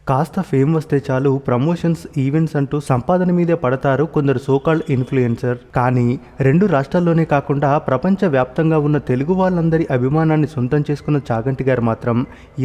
కాస్త ఫేమ్ వస్తే చాలు ప్రమోషన్స్ ఈవెంట్స్ అంటూ సంపాదన మీదే పడతారు కొందరు సోకాల్డ్ ఇన్ఫ్లుయెన్సర్. కానీ 2 రాష్ట్రాల్లోనే కాకుండా ప్రపంచ వ్యాప్తంగా ఉన్న తెలుగు వాళ్ళందరి అభిమానాన్ని సొంతం చేసుకున్న చాగంటి గారు మాత్రం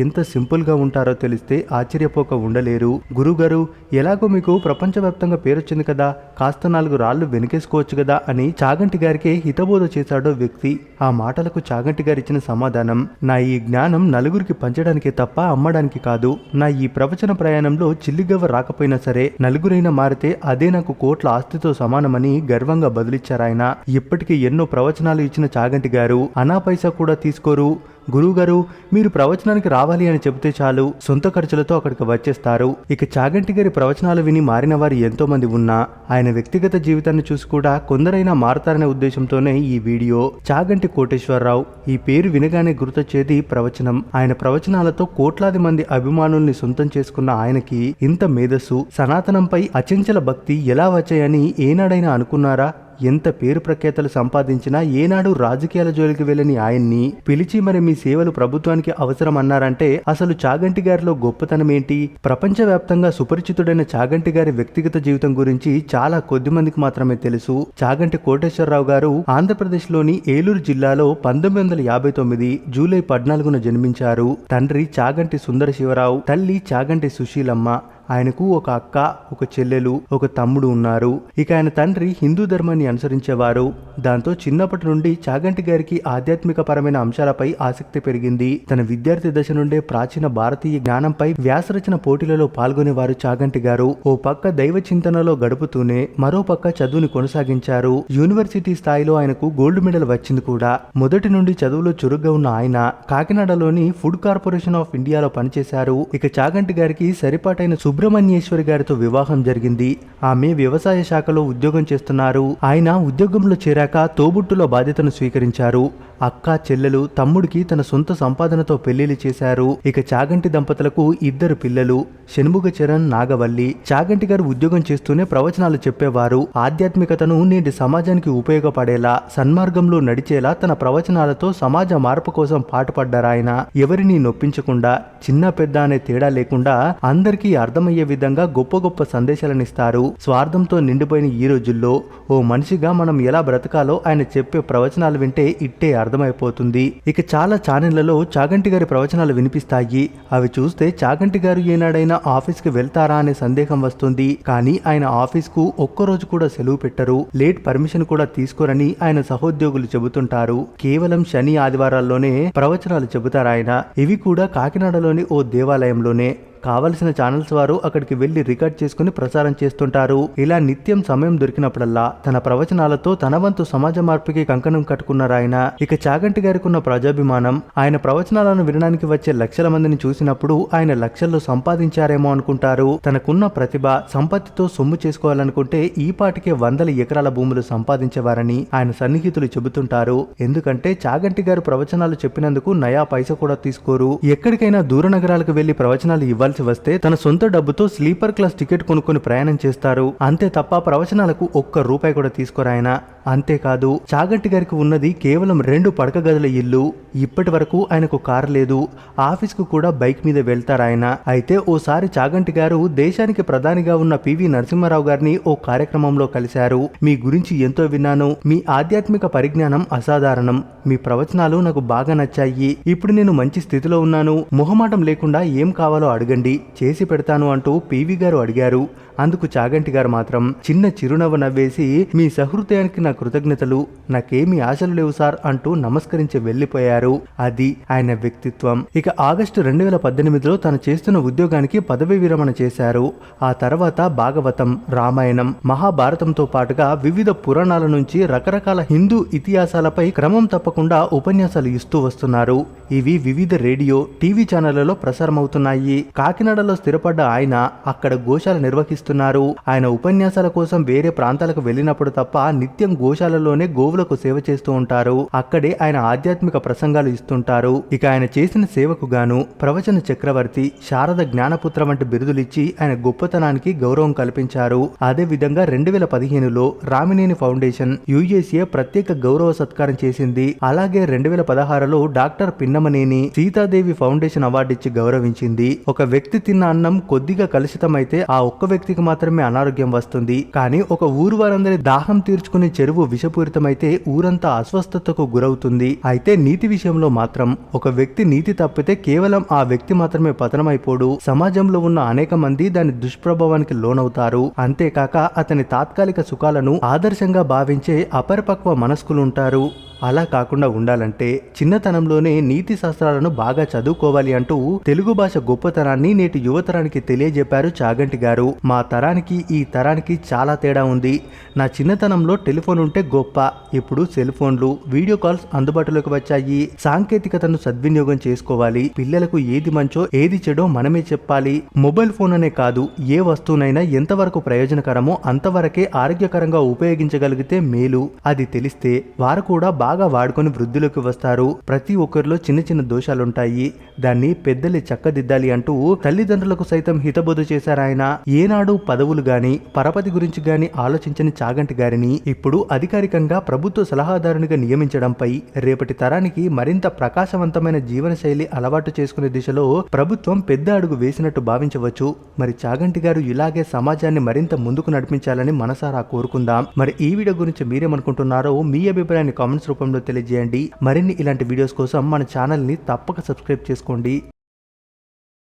ఎంత సింపుల్ గా ఉంటారో తెలిస్తే ఆశ్చర్యపోక ఉండలేరు. గురుగారు, ఎలాగో మీకు ప్రపంచవ్యాప్తంగా పేరొచ్చింది కదా, కాస్త 4 రాళ్లు వెనకేసుకోవచ్చు కదా అని చాగంటి గారికే హితబోధ చేశాడో వ్యక్తి. ఆ మాటలకు చాగంటి గారు ఇచ్చిన సమాధానం, నా ఈ జ్ఞానం నలుగురికి పంచడానికే తప్ప అమ్మడానికి కాదు. నా ఈ ప్రవచన ప్రయాణంలో చిల్లిగవ్వ రాకపోయినా సరే నలుగురైనా మారితే అదే నాకు కోట్ల ఆస్తితో సమానమని గర్వంగా బదులిచ్చారాయన. ఇప్పటికీ ఎన్నో ప్రవచనాలు ఇచ్చిన చాగంటి గారు అనా పైసా కూడా తీసుకోరు. గురువుగారు, మీరు ప్రవచనానికి రావాలి అని చెబితే చాలు సొంత ఖర్చులతో అక్కడికి వచ్చేస్తారు. ఇక చాగంటి గారి ప్రవచనాలు విని మారిన వారు ఎంతో మంది ఉన్నా ఆయన వ్యక్తిగత జీవితాన్ని చూసి కూడా కొందరైనా మారతారనే ఉద్దేశంతోనే ఈ వీడియో. చాగంటి కోటేశ్వరరావు ఈ పేరు వినగానే గుర్తొచ్చేది ప్రవచనం. ఆయన ప్రవచనాలతో కోట్లాది మంది అభిమానుల్ని సొంతం చేసుకున్న ఆయనకి ఇంత మేధస్సు, సనాతనంపై అచంచల భక్తి ఎలా వచ్చాయని ఏనాడైనా అనుకున్నారా? ఎంత పేరు ప్రఖ్యాతలు సంపాదించినా ఏనాడు రాజకీయాల జోలికి వెళ్ళని ఆయన్ని పిలిచి మరి మీ సేవలు ప్రభుత్వానికి అవసరం అన్నారంటే అసలు చాగంటి గారిలో గొప్పతనం ఏంటి? ప్రపంచవ్యాప్తంగా సుపరిచితుడైన చాగంటి గారి వ్యక్తిగత జీవితం గురించి చాలా కొద్ది మందికి మాత్రమే తెలుసు. చాగంటి కోటేశ్వరరావు గారు ఆంధ్రప్రదేశ్లోని ఏలూరు జిల్లాలో 1959 జూలై 14న జన్మించారు. తండ్రి చాగంటి సుందర శివరావు, తల్లి చాగంటి సుశీలమ్మ. ఆయనకు ఒక అక్క, ఒక చెల్లెలు, ఒక తమ్ముడు ఉన్నారు. ఇక ఆయన తండ్రి హిందూ ధర్మాన్ని అనుసరించేవారు. దాంతో చిన్నప్పటి నుండి చాగంటి గారికి ఆధ్యాత్మిక పరమైన అంశాలపై ఆసక్తి పెరిగింది. తన విద్యార్థి దశ నుండే ప్రాచీన భారతీయ జ్ఞానంపై వ్యాసరచన పోటీలలో పాల్గొనేవారు చాగంటి గారు. ఓ పక్క దైవ చింతనలో గడుపుతూనే మరో పక్క చదువుని కొనసాగించారు. యూనివర్సిటీ స్థాయిలో ఆయనకు గోల్డ్ మెడల్ వచ్చింది కూడా. మొదటి నుండి చదువులో చురుగ్గా ఉన్న ఆయన కాకినాడలోని ఫుడ్ కార్పొరేషన్ ఆఫ్ ఇండియాలో పనిచేశారు. ఇక చాగంటి గారికి సరిపాటైన సుబ్రహ్మణ్యేశ్వరి గారితో వివాహం జరిగింది. ఆమె వ్యవసాయ శాఖలో ఉద్యోగం చేస్తున్నారు. ఆయన ఉద్యోగంలో చేరాక తోబుట్టులో బాధ్యతను స్వీకరించారు. అక్క, చెల్లెలు, తమ్ముడికి తన సొంత సంపాదనతో పెళ్లిళ్లు చేశారు. ఇక చాగంటి దంపతులకు 2 పిల్లలు, షణ్ముగ చరణ్, నాగవల్లి. చాగంటి గారు ఉద్యోగం చేస్తూనే ప్రవచనాలు చెప్పేవారు. ఆధ్యాత్మికతను నేటి సమాజానికి ఉపయోగపడేలా, సన్మార్గంలో నడిచేలా తన ప్రవచనాలతో సమాజ మార్పు కోసం పాటుపడ్డారాయన. ఎవరిని నొప్పించకుండా, చిన్న పెద్ద అనే తేడా లేకుండా అందరికీ అర్థమయ్యే విధంగా గొప్ప గొప్ప సందేశాలనిస్తారు. స్వార్థంతో నిండిపోయిన ఈ రోజుల్లో ఓ మనిషిగా మనం ఎలా బ్రతకాలో ఆయన చెప్పే ప్రవచనాలు వింటే ఇట్టే అర్థమైపోతుంది. ఇక చాలా ఛానళ్లలో చాగంటి గారి ప్రవచనాలు వినిపిస్తాయి. అవి చూస్తే చాగంటి గారు ఏనాడైనా ఆఫీస్కి వెళ్తారా అనే సందేహం వస్తుంది. కానీ ఆయన ఆఫీస్కు ఒక్కరోజు కూడా సెలవు పెట్టరు. లేట్ పర్మిషన్ కూడా తీసుకోరని ఆయన సహోద్యోగులు చెబుతుంటారు. కేవలం శని, ఆదివారాల్లోనే ప్రవచనాలు చెబుతారాయన. ఇవి కూడా కాకినాడలోని ఓ దేవాలయంలోనే. కావలసిన ఛానల్స్ వారు అక్కడికి వెళ్లి రికార్డ్ చేసుకుని ప్రసారం చేస్తుంటారు. ఇలా నిత్యం సమయం దొరికినప్పుడల్లా తన ప్రవచనాలతో తన వంతు సమాజ మార్పుకి కంకణం కట్టుకున్నారాయన. ఇక చాగంటి గారికి ఉన్న ప్రజాభిమానం, ఆయన ప్రవచనాలను వినడానికి వచ్చే లక్షల మందిని చూసినప్పుడు ఆయన లక్షల్లో సంపాదించారేమో అనుకుంటారు. తనకున్న ప్రతిభ, సంపత్తితో సొమ్ము చేసుకోవాలనుకుంటే ఈ పాటికే 100 ఎకరాల భూములు సంపాదించేవారని ఆయన సన్నిహితులు చెబుతుంటారు. ఎందుకంటే చాగంటి గారు ప్రవచనాలు చెప్పినందుకు నయా పైసా కూడా తీసుకోరు. ఎక్కడికైనా దూర నగరాలకు వెళ్లి ప్రవచనాలు ఇవ్వాలి వస్తే తన సొంత డబ్బుతో స్లీపర్ క్లాస్ టికెట్ కొనుక్కొని ప్రయాణం చేస్తారు. అంతే తప్ప ప్రవచనాలకు ₹1 కూడా తీసుకోరాయన. అంతేకాదు, చాగంటి గారికి ఉన్నది కేవలం 2 పడక గదుల ఇల్లు. ఇప్పటి వరకు ఆయనకు కారు లేదు. ఆఫీస్కు కూడా బైక్ మీద వెళ్తారాయన. అయితే ఓసారి చాగంటి గారు దేశానికి ప్రధానిగా ఉన్న పివి నరసింహారావు గారిని ఓ కార్యక్రమంలో కలిశారు. మీ గురించి ఎంతో విన్నాను. మీ ఆధ్యాత్మిక పరిజ్ఞానం అసాధారణం. మీ ప్రవచనాలు నాకు బాగా నచ్చాయి. ఇప్పుడు నేను మంచి స్థితిలో ఉన్నాను. మొహమాటం లేకుండా ఏం కావాలో అడగండి, చేసి పెడతాను అంటూ పివి గారు అడిగారు. అందుకు చాగంటి గారు మాత్రం చిన్న చిరునవ్వు నవ్వేసి, మీ సహృదయానికి నా కృతజ్ఞతలు, నాకేమీ ఆశలు లేవు సార్ అంటూ నమస్కరించి వెళ్లిపోయారు. అది ఆయన వ్యక్తిత్వం. ఇక ఆగస్టు 2018లో తను చేస్తున్న ఉద్యోగానికి పదవీ విరమణ చేశారు. ఆ తర్వాత భాగవతం, రామాయణం, మహాభారతంతో పాటుగా వివిధ పురాణాల నుంచి రకరకాల హిందూ ఇతిహాసాలపై క్రమం తప్పకుండా ఉపన్యాసాలు ఇస్తూ వస్తున్నారు. ఇవి వివిధ రేడియో, టీవీ ఛానళ్లలో ప్రసారమవుతున్నాయి. కాకినాడలో స్థిరపడ్డ ఆయన అక్కడ గోశాల నిర్వహిస్తున్నారు. బోధిస్తున్నారు. ఆయన ఉపన్యాసాల కోసం వేరే ప్రాంతాలకు వెళ్ళినప్పుడు తప్ప నిత్యం గోశాలలోనే గోవులకు సేవ చేస్తూ ఉంటారు. అక్కడే ఆయన ఆధ్యాత్మిక ప్రసంగాలు ఇస్తుంటారు. ఇక ఆయన చేసిన సేవకు గాను ప్రవచన చక్రవర్తి, శారద జ్ఞానపుత్ర వంటి బిరుదులిచ్చి ఆయన గొప్పతనానికి గౌరవం కల్పించారు. అదే విధంగా 2015లో రామినేని ఫౌండేషన్ యుఎస్ఏ ప్రత్యేక గౌరవ సత్కారం చేసింది. అలాగే 2016లో doctor Pinnamaneni Seethadevi foundation award ఇచ్చి గౌరవించింది. ఒక వ్యక్తి తిన్న అన్నం కొద్దిగా కలుషితమైతే ఆ ఒక్క వ్యక్తికి మాత్రమే అనారోగ్యం వస్తుంది. కానీ ఒక ఊరు వారందరి దాహం తీర్చుకునే చెరువు విషపూరితమైతే ఊరంతా అస్వస్థతకు గురవుతుంది. అయితే నీతి విషయంలో మాత్రం ఒక వ్యక్తి నీతి తప్పితే కేవలం ఆ వ్యక్తి మాత్రమే పతనమైపోడు. సమాజంలో ఉన్న అనేక మంది దాని దుష్ప్రభావానికి లోనవుతారు. అంతేకాక అతని తాత్కాలిక సుఖాలను ఆదర్శంగా భావించే అపరిపక్వ మనస్కులుంటారు. అలా కాకుండా ఉండాలంటే చిన్నతనంలోనే నీతి శాస్త్రాలను బాగా చదువుకోవాలి అంటూ తెలుగు భాష గొప్పతనాన్ని నేటి యువతరానికి తెలియజెప్పారు చాగంటి గారు. మా తరానికి ఈ తరానికి చాలా తేడా ఉంది. నా చిన్నతనంలో టెలిఫోన్ ఉంటే గొప్ప, ఇప్పుడు సెల్ ఫోన్లు, వీడియో కాల్స్ అందుబాటులోకి వచ్చాయి. సాంకేతికతను సద్వినియోగం చేసుకోవాలి. పిల్లలకు ఏది మంచో ఏది చెడో మనమే చెప్పాలి. మొబైల్ ఫోన్ అనే కాదు, ఏ వస్తువునైనా ఎంతవరకు ప్రయోజనకరమో అంతవరకే ఆరోగ్యకరంగా ఉపయోగించగలిగితే మేలు. అది తెలిస్తే వారు కూడా బాగా వాడుకొని వృద్ధిలోకి వస్తారు. ప్రతి ఒక్కరిలో చిన్న చిన్న దోషాలుంటాయి, దాన్ని పెద్దలే చక్కదిద్దాలి అంటూ తల్లిదండ్రులకు సైతం హితబోధ చేశారాయన. ఏనాడు పదవులు గాని పరపతి గురించి గాని ఆలోచించని చాగంటి గారిని ఇప్పుడు అధికారికంగా ప్రభుత్వ సలహాదారునిగా నియమించడంపై రేపటి తరానికి మరింత ప్రకాశవంతమైన జీవనశైలి అలవాటు చేసుకునే దిశలో ప్రభుత్వం పెద్ద అడుగు వేసినట్టు భావించవచ్చు. మరి చాగంటి గారు ఇలాగే సమాజాన్ని మరింత ముందుకు నడిపించాలని మనసారా కోరుకుందాం. మరి ఈ వీడియో గురించి మీరేమనుకుంటున్నారో మీ అభిప్రాయాన్ని కామెంట్స్ రూపంలో తెలియజేయండి. మరిన్ని ఇలాంటి వీడియోస్ కోసం మన ఛానల్ ని తప్పక సబ్స్క్రైబ్ చేసుకోండి.